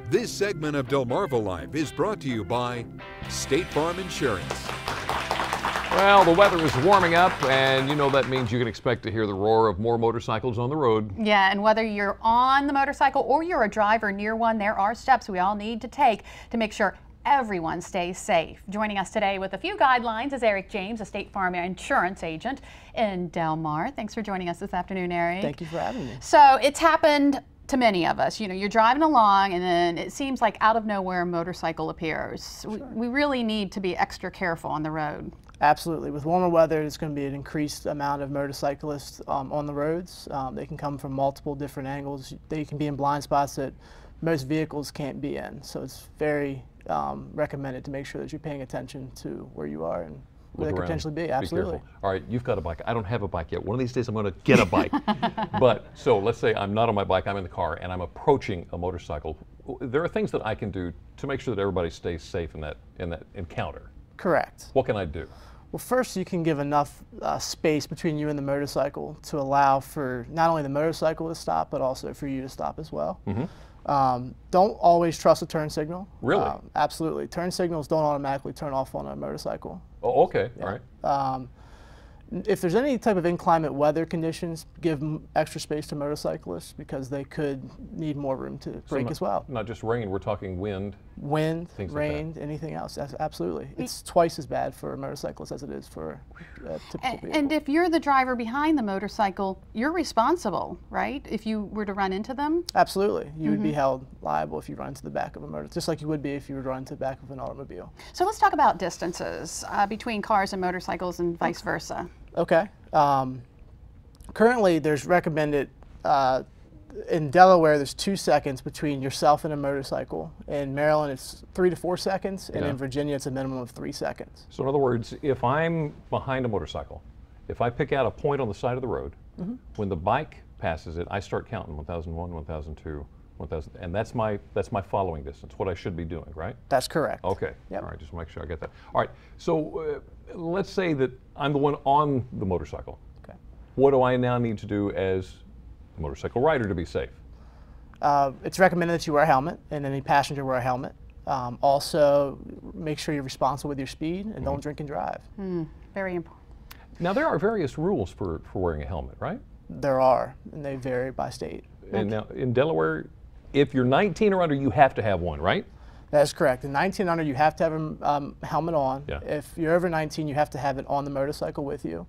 This segment of Delmarva Life is brought to you by State Farm Insurance. Well, the weather is warming up, and you know that means you can expect to hear the roar of more motorcycles on the road. Yeah, and whether you're on the motorcycle or you're a driver near one, there are steps we all need to take to make sure everyone stays safe. Joining us today with a few guidelines is Eric James, a State Farm Insurance agent in Del Mar. Thanks for joining us this afternoon, Eric. Thank you for having me. So it's happened to many of us. You know, you're driving along and then it seems like out of nowhere a motorcycle appears. Sure. We really need to be extra careful on the road. Absolutely. With warmer weather, there's going to be an increased amount of motorcyclists on the roads. They can come from multiple different angles. They can be in blind spots that most vehicles can't be in. So it's very recommended to make sure that you're paying attention to where you are and where they could potentially be. Absolutely. Be careful. All right, you've got a bike. I don't have a bike yet. One of these days I'm going to get a bike. But so let's say I'm not on my bike, I'm in the car, and I'm approaching a motorcycle. There are things that I can do to make sure that everybody stays safe in that encounter. Correct. What can I do? Well, first you can give enough space between you and the motorcycle to allow for not only the motorcycle to stop, but also for you to stop as well. Mm-hmm. Don't always trust a turn signal. Really? Absolutely. Turn signals don't automatically turn off on a motorcycle. Oh, okay. Yeah. All right. If there's any type of inclement weather conditions, give extra space to motorcyclists because they could need more room to brake as well. Not just rain, we're talking wind. Wind, things rain, like anything else. Absolutely. It's twice as bad for a motorcyclist as it is for a typical vehicle. And if you're the driver behind the motorcycle, you're responsible, right? If you were to run into them? Absolutely. You would be held liable if you run into the back of a motorcycle, just like you would be if you were to run into the back of an automobile. So let's talk about distances between cars and motorcycles and vice versa. Okay. Currently, there's recommended, in Delaware, there's 2 seconds between yourself and a motorcycle. In Maryland, it's 3 to 4 seconds, and in Virginia, it's a minimum of 3 seconds. So in other words, if I'm behind a motorcycle, if I pick out a point on the side of the road, when the bike passes it, I start counting 1001, 1002, 1000, and that's my following distance, what I should be doing, right? That's correct. Okay. Yep. All right, just make sure I get that. All right, so let's say that I'm the one on the motorcycle. Okay. What do I now need to do as a motorcycle rider to be safe? It's recommended that you wear a helmet, and any passenger wear a helmet. Also, make sure you're responsible with your speed and don't drink and drive. Very important. Now, there are various rules for wearing a helmet, right? There are, and they vary by state. And now, in Delaware, if you're 19 or under, you have to have one, right? That is correct. In 19 under, you have to have a helmet on. Yeah. If you're over 19, you have to have it on the motorcycle with you.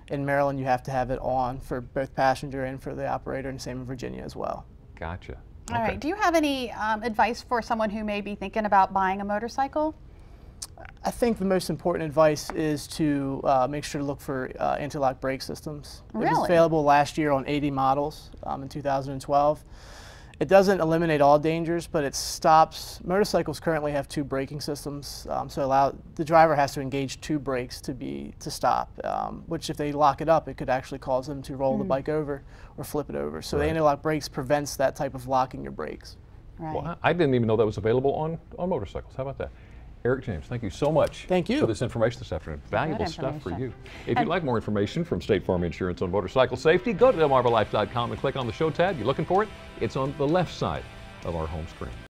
In Maryland, you have to have it on for both passenger and for the operator, and same in Virginia as well. Gotcha. All right. Do you have any advice for someone who may be thinking about buying a motorcycle? I think the most important advice is to make sure to look for anti-lock brake systems. Really? It was available last year on 80 models in 2012. It doesn't eliminate all dangers, but it stops. Motorcycles currently have 2 braking systems, so the driver has to engage 2 brakes to stop. Which, if they lock it up, it could actually cause them to roll the bike over or flip it over. So the anti-lock brakes prevents that type of locking your brakes. Right. Well, I didn't even know that was available on motorcycles. How about that? Eric James, thank you so much Thank you. for this information this afternoon. Valuable stuff for you. If And you'd like more information from State Farm Insurance on motorcycle safety, go to delmarvalife.com and click on the show tab. You're looking for it? It's on the left side of our home screen.